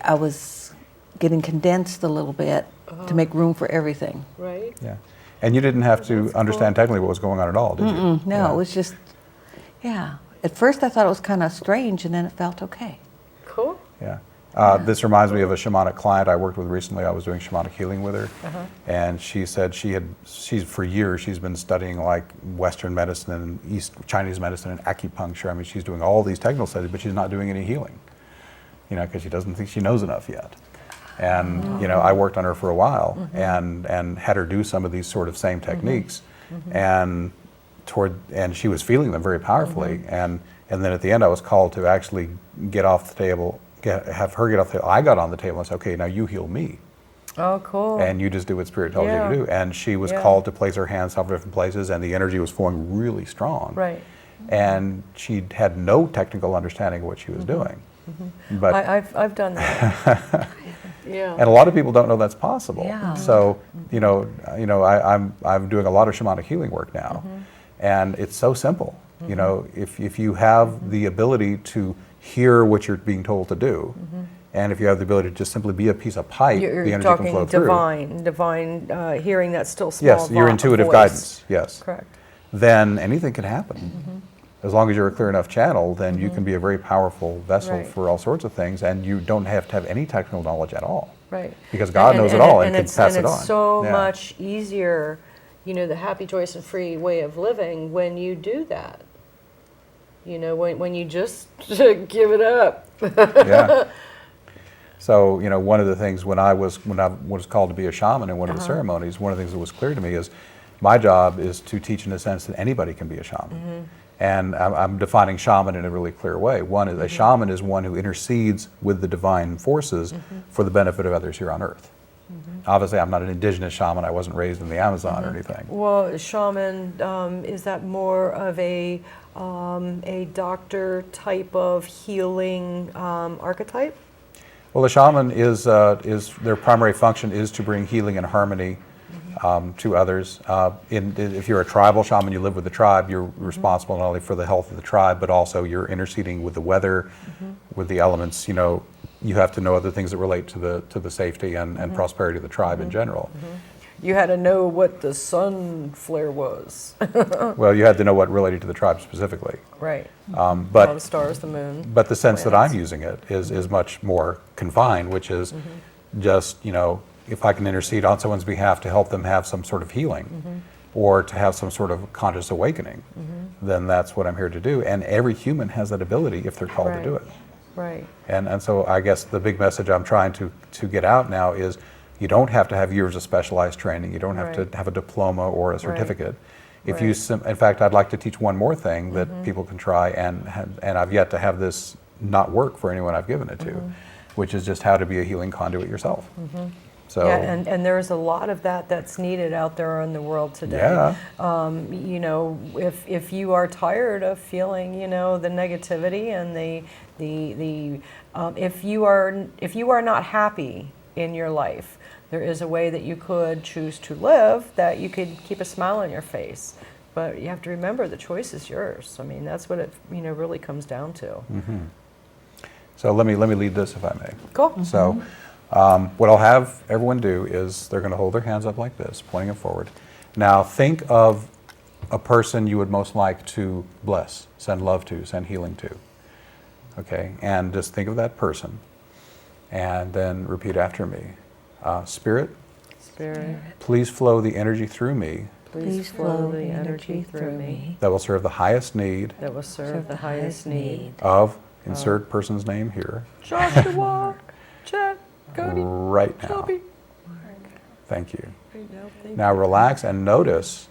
I was getting condensed a little bit to make room for everything. Right. Yeah. And you didn't have to understand technically what was going on at all, did you? No, it was just, At first I thought it was kind of strange, and then it felt okay. Cool. Yeah. This reminds me of a shamanic client I worked with recently. I was doing shamanic healing with her, and she said for years she's been studying like Western medicine and Chinese medicine and acupuncture. I mean, she's doing all these technical studies, but she's not doing any healing, because she doesn't think she knows enough yet. And I worked on her for a while and had her do some of these sort of same techniques, and she was feeling them very powerfully. And then at the end, I was called to actually get off the table. Have her get off the table. I got on the table and said, "Okay, now you heal me." Oh, cool. And you just do what Spirit tells you to do. And she was called to place her hands several different places, and the energy was flowing really strong. Right. And she had no technical understanding of what she was doing. But I've done that. Yeah. And a lot of people don't know that's possible. Yeah. So I'm doing a lot of shamanic healing work now, and it's so simple. If you have the ability to hear what you're being told to do, and if you have the ability to just simply be a piece of pipe, the energy can flow through. Divine hearing that still small Yes, your intuitive voice. guidance. Yes. Correct. Then anything can happen. As long as you're a clear enough channel, then you can be a very powerful vessel for all sorts of things, and you don't have to have any technical knowledge at all. Right. Because God knows it all and can pass it on. And it's so much easier, the happy, joyous, and free way of living when you do that. When you just give it up. Yeah. So, one of the things when I was called to be a shaman in one of the ceremonies, one of the things that was clear to me is my job is to teach in the sense that anybody can be a shaman. And I'm defining shaman in a really clear way. One is a shaman is one who intercedes with the divine forces for the benefit of others here on Earth. Obviously, I'm not an indigenous shaman. I wasn't raised in the Amazon or anything. Well, shaman, is that more of a doctor type of healing archetype? Well, the shaman is their primary function is to bring healing and harmony to others. If you're a tribal shaman, you live with the tribe, you're responsible not only for the health of the tribe, but also you're interceding with the weather, with the elements. You have to know other things that relate to the safety and prosperity of the tribe in general. You had to know what the sun flare was. Well, you had to know what related to the tribe specifically. Right. But the stars, the moon. But the sense that I'm using it is much more confined, which is just, if I can intercede on someone's behalf to help them have some sort of healing or to have some sort of conscious awakening, then that's what I'm here to do. And every human has that ability if they're called to do it. Right. And so I guess the big message I'm trying to get out now is You don't have to have years of specialized training. You don't have Right. to have a diploma or a certificate. If you, Right. in fact, I'd like to teach one more thing that people can try, and I've yet to have this not work for anyone I've given it to, which is just how to be a healing conduit yourself. So, Yeah, and there's a lot of that that's needed out there in the world today. Yeah. You know, if you are tired of feeling, you know, the negativity and if you are not happy in your life, there is a way that you could choose to live that you could keep a smile on your face. But you have to remember the choice is yours. I mean, that's what it, you know, really comes down to. so let me lead this, if I may. Cool. So what I'll have everyone do is they're going to hold their hands up like this, pointing them forward. Now think of a person you would most like to bless, send love to, send healing to. Okay, and just think of that person, and then repeat after me. Spirit, Spirit, please flow the energy through me please flow the energy through me that will serve the highest need that will serve the highest need. of, insert person's name here, Joshua, Chet, Cody, right now. Shelby. Thank you. Thank Now relax and notice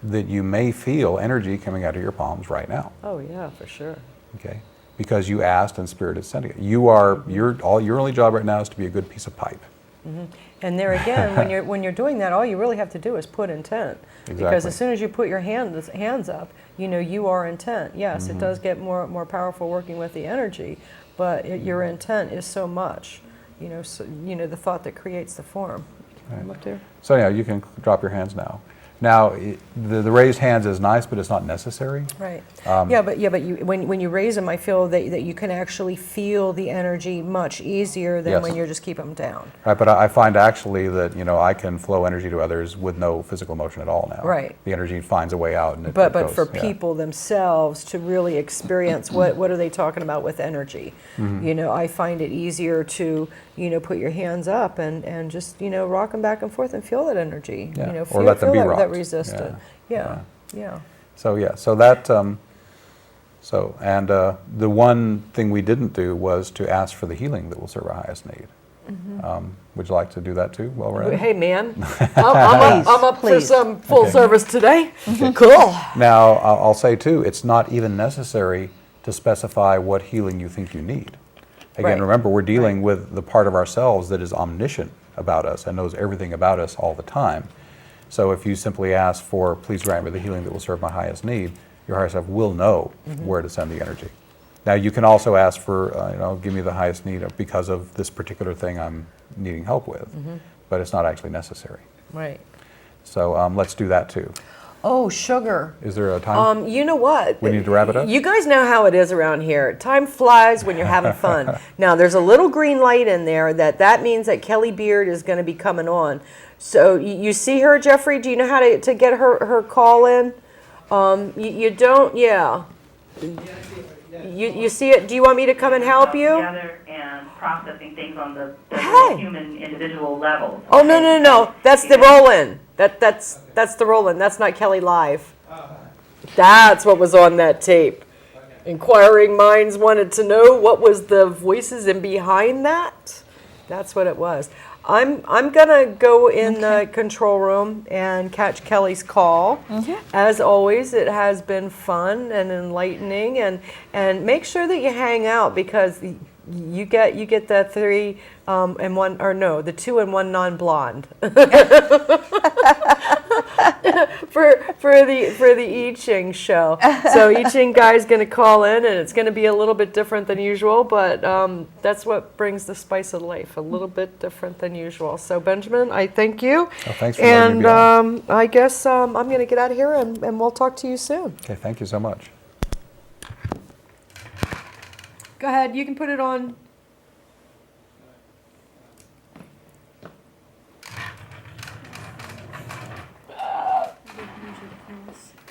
that you may feel energy coming out of your palms right now. Oh yeah, for sure. Okay, because you asked and Spirit is sending it. Your only job right now is to be a good piece of pipe. And there again, when you're doing that, all you really have to do is put intent. Because Exactly. as soon as you put your hands up, you know you are intent. Yes, it does get more powerful working with the energy, but your intent is so much. You know, the thought that creates the form. Come up there. So yeah, you can drop your hands now. Now, the raised hands is nice, but it's not necessary. Right. But when you raise them, I feel that you can actually feel the energy much easier than Yes. when you just keep them down. Right, but I find actually that, you know, I can flow energy to others with no physical motion at all now. Right. The energy finds a way out, and it But goes, for yeah. people themselves to really experience what are they talking about with energy? You know, I find it easier to, you know, put your hands up and just, you know, rock them back and forth and feel that energy. Yeah. You know, Or feel, let them be feel that rocked. resistance. Yeah. So yeah, so that, the one thing we didn't do was to ask for the healing that will serve our highest need. Would you like to do that too while we're at it? Hey man, I'm up for Please. some full Okay. service today. Cool. Now, I'll say too, it's not even necessary to specify what healing you think you need. Again, Right. remember, we're dealing with the part of ourselves that is omniscient about us and knows everything about us all the time. So if you simply ask for, please grant me the healing that will serve my highest need, your higher self will know where to send the energy. Now, you can also ask for, give me the highest need because of this particular thing I'm needing help with, but it's not actually necessary. Right. So let's do that too. Oh, sugar. Is there a time? You know what? We need to wrap it up? You guys know how it is around here. Time flies when you're having fun. Now, there's a little green light in there that means that Kelly Beard is going to be coming on. So you see her, Jeffrey? Do you know how to get her call in? You don't? Yeah. You see it? Do you want me to come and help you? Together and processing things on the Hey. human individual level. Oh, no. That's the roll-in. That's the roll-in. That's not Kelly Live. That's what was on that tape. Inquiring minds wanted to know what was the voices in behind that. That's what it was. I'm gonna go in the control room and catch Kelly's call. As always, it has been fun and enlightening, and make sure that you hang out because you get the 3 and 1, or no, the 2 and 1 non-blonde. for the I Ching show. So I Ching guy's going to call in, and it's going to be a little bit different than usual, but that's what brings the spice of life, a little bit different than usual. So Benjamin, I thank you. Oh, thanks for letting me be on. I guess I'm going to get out of here, and we'll talk to you soon. Okay, thank you so much. Go ahead, you can put it on.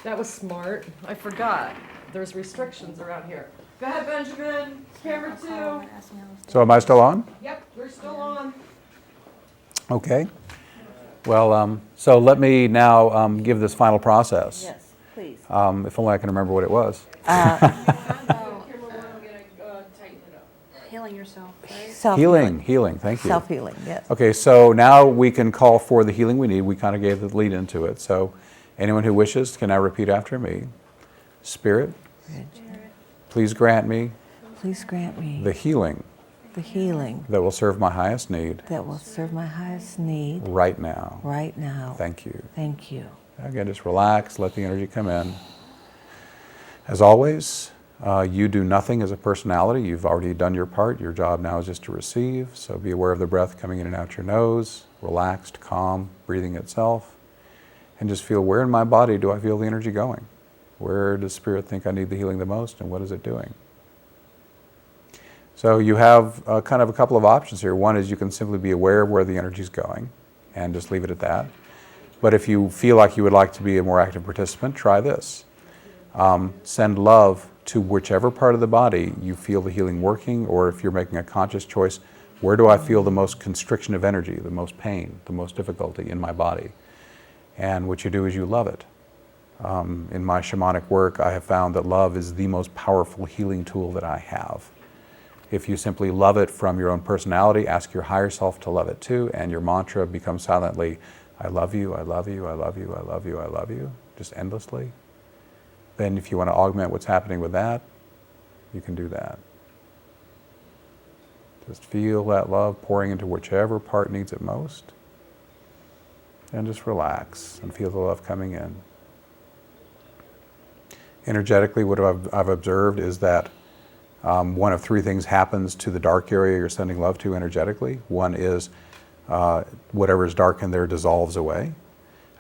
That was smart. I forgot. There's restrictions around here. Go ahead, Benjamin. Camera 2. So am I still on? Yep, we're still on. Okay. Well, so let me now give this final process. Yes, please. If only I can remember what it was. Camera 1, I'm going to tighten it up. healing yourself, right? Healing, thank you. Self-healing, yes. Okay, so now we can call for the healing we need. We kind of gave the lead into it. So anyone who wishes can now repeat after me. Spirit, please grant me the healing that will serve my highest need right now. Thank you. Thank you. Again, just relax, let the energy come in. As always, you do nothing as a personality. You've already done your part. Your job now is just to receive. So be aware of the breath coming in and out your nose, relaxed, calm, breathing itself. And just feel, where in my body do I feel the energy going? Where does Spirit think I need the healing the most, and what is it doing? So you have kind of a couple of options here. One is you can simply be aware of where the energy is going and just leave it at that. But if you feel like you would like to be a more active participant, try this. Send love to whichever part of the body you feel the healing working, or if you're making a conscious choice, where do I feel the most constriction of energy, the most pain, the most difficulty in my body? And what you do is you love it. In my shamanic work, I have found that love is the most powerful healing tool that I have. If you simply love it from your own personality, ask your higher self to love it too, and your mantra becomes silently, I love you, I love you, I love you, I love you, I love you, just endlessly. Then if you want to augment what's happening with that, you can do that. Just feel that love pouring into whichever part needs it most. And just relax and feel the love coming in. Energetically, what I've observed is that one of three things happens to the dark area you're sending love to energetically. One is whatever is dark in there dissolves away.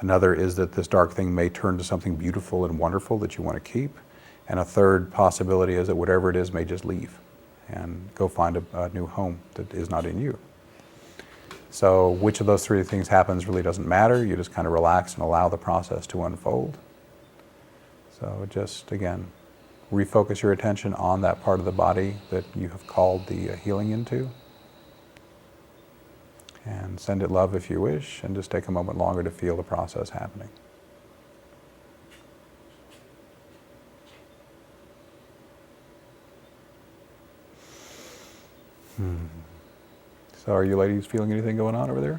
Another is that this dark thing may turn to something beautiful and wonderful that you want to keep. And a third possibility is that whatever it is may just leave and go find a new home that is not in you. So which of those three things happens really doesn't matter. You just kind of relax and allow the process to unfold. So just, again, refocus your attention on that part of the body that you have called the healing into. And send it love if you wish, and just take a moment longer to feel the process happening. So are you ladies feeling anything going on over there?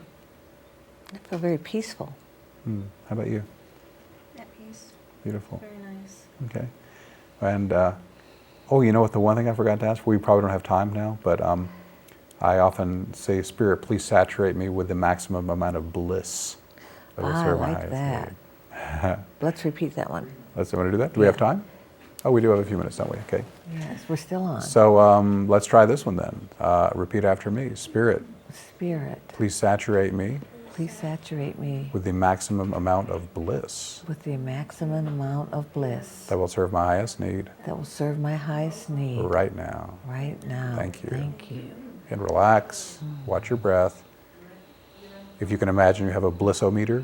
I feel very peaceful. How about you? At peace. Beautiful. Very nice. Okay. And, oh, you know what, the one thing I forgot to ask, we probably don't have time now, but I often say, Spirit, please saturate me with the maximum amount of bliss. I like that. Let's repeat that one. Want to do that? Do we have time? Oh, we do have a few minutes, don't we? Okay. Yes, we're still on. So let's try this one then. Repeat after me. Spirit, please saturate me with the maximum amount of bliss. That will serve my highest need. Right now. Thank you. And relax, watch your breath. If you can imagine, you have a blissometer,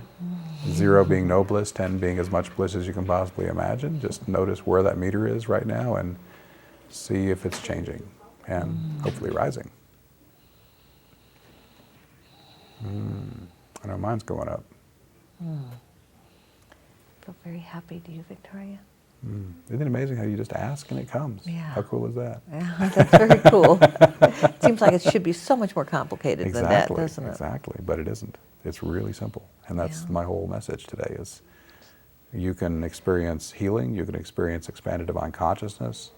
0 being no bliss, 10 being as much bliss as you can possibly imagine. Just notice where that meter is right now and see if it's changing and hopefully rising. I know mine's going up. I feel very happy. Do you, Victoria? Isn't it amazing how you just ask and it comes? Yeah. How cool is that? Yeah, that's very cool. It seems like it should be so much more complicated than that, doesn't it? Exactly, but it isn't. It's really simple. And that's my whole message today is you can experience healing, you can experience expanded divine consciousness,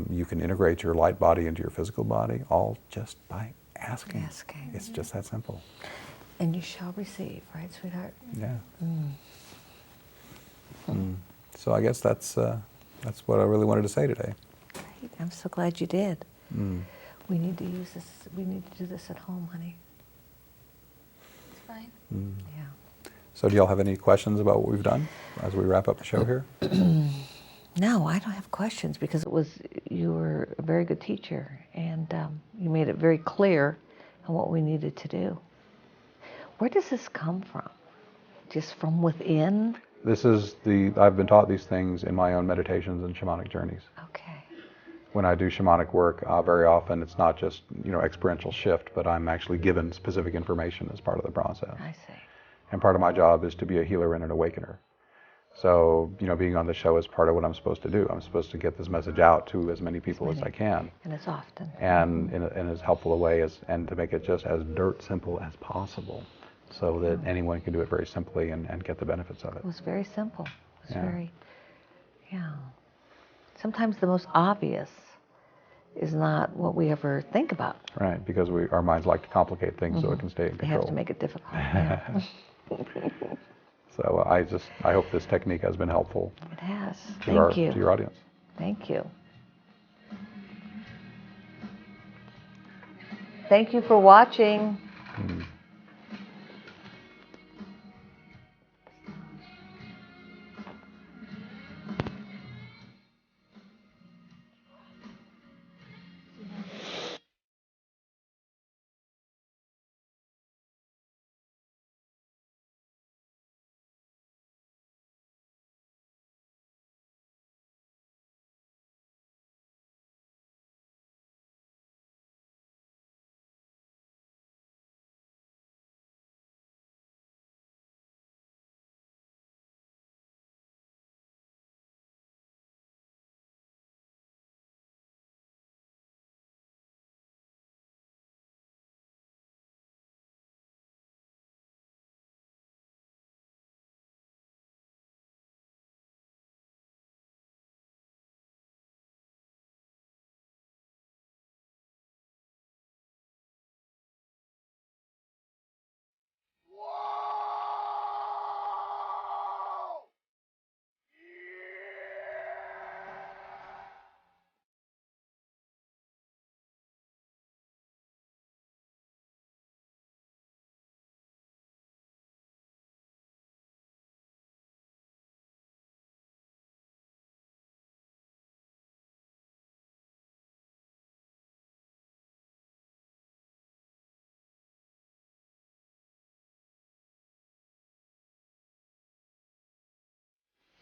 you can integrate your light body into your physical body, all just by asking. It's just that simple. And you shall receive, right, sweetheart? Yeah. So I guess that's what I really wanted to say today. Great. I'm so glad you did. We need to use this. We need to do this at home, honey. It's fine. Yeah. So do y'all have any questions about what we've done as we wrap up the show here? No, I don't have questions because you were a very good teacher and you made it very clear on what we needed to do. Where does this come from? Just from within? I've been taught these things in my own meditations and shamanic journeys. Okay. When I do shamanic work, very often it's not just, experiential shift, but I'm actually given specific information as part of the process. I see. And part of my job is to be a healer and an awakener. So, being on the show is part of what I'm supposed to do. I'm supposed to get this message out to as many people as I can. And as often. And in as helpful a way and to make it just as dirt simple as possible so that anyone can do it very simply and get the benefits of it. It was very simple. It was Yeah. Sometimes the most obvious is not what we ever think about. Right, because our minds like to complicate things so it can stay in They control. have to make it difficult. Yeah. So I hope this technique has been helpful. It has. To Thank you. To your audience. Thank you. Thank you for watching.